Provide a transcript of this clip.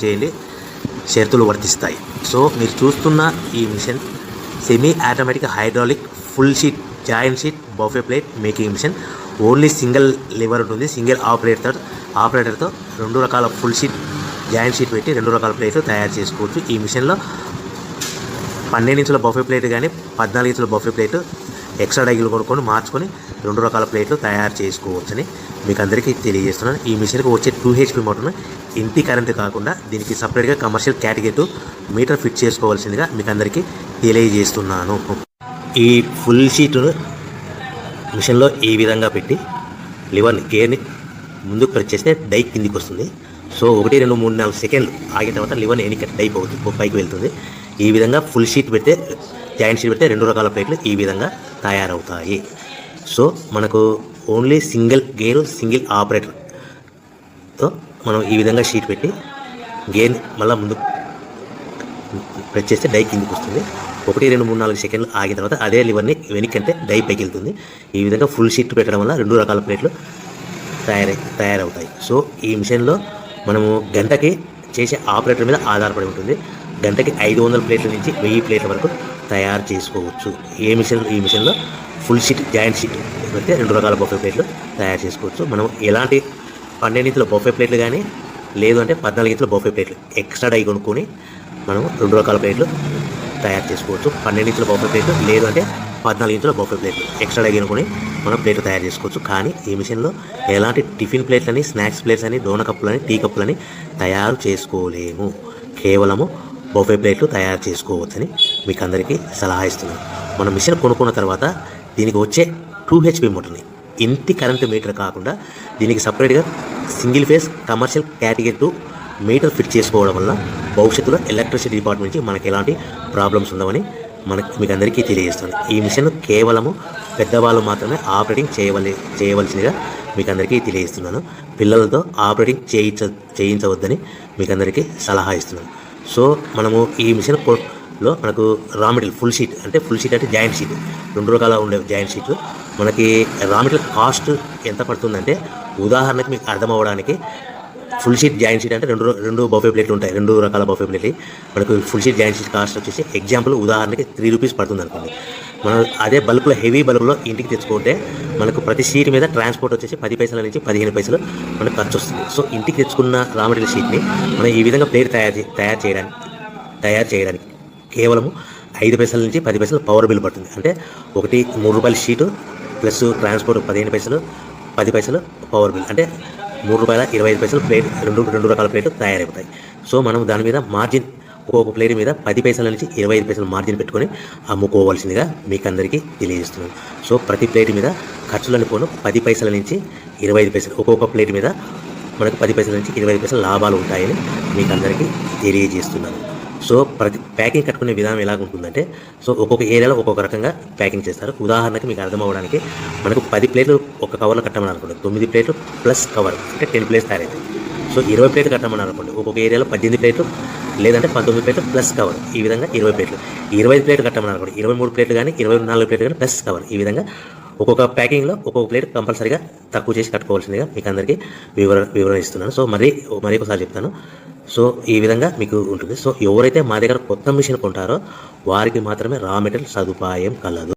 చేయండి, షరతులు వర్తిస్తాయి. సో మీరు చూస్తున్న ఈ machine semi automatic hydraulic full sheet joint sheet buffet plate making machine. Only single lever ఉంటుంది, సింగిల్ ఆపరేటర్తో 2 రకాల ఫుల్ షీట్ జాయింట్ షీట్ పెట్టి 2 రకాల ప్లేట్లు తయారు చేసుకోవచ్చు. ఈ మిషన్లో 12 ఇంచుల బఫే ప్లేట్ కానీ 14 ఇంచుల బఫే ప్లేట్ ఎక్స్ట్రా డైగులు కొనుక్కొని మార్చుకొని 2 రకాల ప్లేట్లు తయారు చేసుకోవచ్చని మీకు అందరికీ తెలియజేస్తున్నాను. ఈ మిషన్కి వచ్చే 2 HP మోటార్ను ఇంటి కరెంటు కాకుండా దీనికి సపరేట్గా కమర్షియల్ కేటగిరీ మీటర్ ఫిట్ చేసుకోవాల్సిందిగా మీకు అందరికీ తెలియజేస్తున్నాను. ఈ ఫుల్ షీట్ను మిషన్లో ఈ విధంగా పెట్టి గేర్ని ముందుకు ప్రెస్ చేస్తే డై కిందికి వస్తుంది. సో 1, 2, 3, 4 సెకండ్లు ఆగిన తర్వాత లివర్ని ఎన్నిక డై పైకి వెళ్తుంది. ఈ విధంగా ఫుల్ షీట్ పెడితే జాయింట్ షీట్ పెడితే 2 రకాల ప్లేట్లు ఈ విధంగా తయారవుతాయి. సో మనకు ఓన్లీ సింగిల్ గేరు సింగిల్ ఆపరేటర్తో మనం ఈ విధంగా షీట్ పెట్టి గేర్ని మళ్ళీ ముందు ప్రెస్ చేస్తే డై కిందికి వస్తుంది. 1, 2, 3, 4 సెకండ్లు ఆగిన తర్వాత అదే లివర్ని వెనక్కి అంటే డై పైకి వెళ్తుంది. ఈ విధంగా ఫుల్ షీట్ పెట్టడం వల్ల 2 రకాల ప్లేట్లు తయారవుతాయి. సో ఈ మిషన్లో మనము గంటకి చేసే ఆపరేటర్ మీద ఆధారపడి ఉంటుంది. గంటకి 500 ప్లేట్ల నుంచి 1000 ప్లేట్ల వరకు తయారు చేసుకోవచ్చు. ఈ మిషన్లో ఫుల్ షీట్ జాయింట్ షీట్ పెడితే 2 రకాల బఫే ప్లేట్లు తయారు చేసుకోవచ్చు. మనం ఎలాంటి 12 ఇంచుల బఫే ప్లేట్లు కానీ లేదు అంటే 14 ఇంచుల బఫే ప్లేట్లు ఎక్స్ట్రా డై కొనుక్కొని మనం 2 రకాల ప్లేట్లు తయారు చేసుకోవచ్చు. 12 ఇంచుల బఫే ప్లేట్లు లేదు అంటే 14 ఇంచుల బఫే ప్లేట్లు ఎక్స్ట్రా డై కొనుక్కొని మనం ప్లేట్లు తయారు చేసుకోవచ్చు. కానీ ఈ మిషన్లో ఎలాంటి టిఫిన్ ప్లేట్లని, స్నాక్స్ ప్లేట్స్ అని, డోన కప్పులని, టీ కప్పులని తయారు చేసుకోలేము. కేవలము బఫే ప్లేట్లు తయారు చేసుకోవచ్చని మీకు అందరికీ సలహా ఇస్తున్నాను. మనం మిషన్ కొనుక్కున్న తర్వాత దీనికి వచ్చే 2 HP మోటార్ని ఇంటి కరెంటు మీటర్ కాకుండా దీనికి సపరేట్గా single phase commercial category 2 metre fit చేసుకోవడం వల్ల భవిష్యత్తులో ఎలక్ట్రిసిటీ డిపార్ట్మెంట్ నుంచి మనకి ఎలాంటి ప్రాబ్లమ్స్ ఉండవని మీకు అందరికీ తెలియజేస్తాను. ఈ మిషన్ కేవలము పెద్దవాళ్ళు మాత్రమే ఆపరేటింగ్ చేయవలసిందిగా మీకు అందరికీ తెలియజేస్తున్నాను. పిల్లలతో ఆపరేటింగ్ చేయించవద్దని మీకు అందరికీ సలహా ఇస్తున్నాను. సో మనము ఈ మిషన్లో మనకు రా మెటీరియల్ ఫుల్ షీట్ అంటే జాయింట్ షీట్ 2 రకాల ఉండే జాయింట్ షీట్ మనకి రా మెటీరియల్ కాస్ట్ ఎంత పడుతుందంటే ఉదాహరణకి మీకు అర్థం అవ్వడానికి ఫుల్ షీట్ జాయింట్ షీట్ అంటే రెండు బఫే ప్లేట్లు ఉంటాయి, 2 రకాల బఫే ప్లేట్లు. మనకు full sheet joint sheet cost వచ్చేసి ఎగ్జాంపుల్ ఉదాహరణకి 3 రూపీస్ పడుతుంది అనుకోండి. మనం అదే బల్క్లో హెవీ బల్క్లో ఇంటికి తెచ్చుకుంటే మనకు ప్రతి షీట్ మీద ట్రాన్స్పోర్ట్ వచ్చేసి 10 పైసల నుంచి 15 పైసలు మనకు ఖర్చు వస్తుంది. సో ఇంటికి తెచ్చుకున్న రా మెటీరియల్ షీట్ని మనం ఈ విధంగా ప్లేట్ తయారు చేయడానికి కేవలము 5 పైసల నుంచి 10 పైసలు పవర్ బిల్ పడుతుంది. అంటే ఒకటి 3 రూపాయల షీటు ప్లస్ ట్రాన్స్పోర్ట్ 15 పైసలు, 10 పైసలు పవర్ బిల్ అంటే 3 రూపాయల 25 పైసలు ప్లేట్ 2 రకాల ప్లేట్లు తయారైపోతాయి. సో మనం దాని మీద మార్జిన్ ఒక్కొక్క ప్లేట్ మీద 10 పైసల నుంచి 25 పైసలు మార్జిన్ పెట్టుకొని అమ్ముకోవాల్సిందిగా మీకు అందరికీ తెలియజేస్తున్నాను. సో ప్రతి ప్లేట్ మీద ఖర్చులను పోను 10 పైసల నుంచి 25 పైసలు ఒక్కొక్క ప్లేట్ మీద మనకు 10 పైసల నుంచి 25 పైసలు లాభాలు ఉంటాయని మీకు అందరికీ తెలియజేస్తున్నాను. సో ప్రతి ప్యాకింగ్ కట్టుకునే విధానం ఎలాగుంటుందంటే సో ఒక్కొక్క ఏరియాలో ఒక్కొక్క రకంగా ప్యాకింగ్ చేస్తారు. ఉదాహరణకి మీకు అర్థం అవ్వడానికి మనకు 10 ప్లేట్లు ఒక కవర్లో కట్టమని అనుకోండి, 9 ప్లేట్లు ప్లస్ కవర్ అంటే 10 ప్లేట్స్ తయారవుతాయి. సో 20 ప్లేట్లు కట్టమని అనుకోండి, ఒక్కొక్క ఏరియాలో 18 ప్లేట్లు లేదంటే 19 ప్లేట్లు ప్లస్ కవర్, ఈ విధంగా 20 ప్లేట్లు. 25 ప్లేట్లు కట్టమని అనుకోండి, 23 ప్లేట్లు కానీ 24 ప్లేట్లు కానీ ప్లస్ కవర్, ఈ విధంగా ఒక్కొక్క ప్యాకింగ్లో ఒక్కొక్క ప్లేట్ కంపల్సరీగా తక్కువ చేసి కట్టుకోవాల్సిందిగా మీకు అందరికీ వివరణ ఇస్తున్నాను. సో మరీ ఒకసారి చెప్తాను. సో ఈ విధంగా మీకు ఉంటుంది. సో ఎవరైతే మా దగ్గర కొత్త మిషన్ కొంటారో వారికి మాత్రమే రా మెటీరియల్ సదుపాయం కలదు.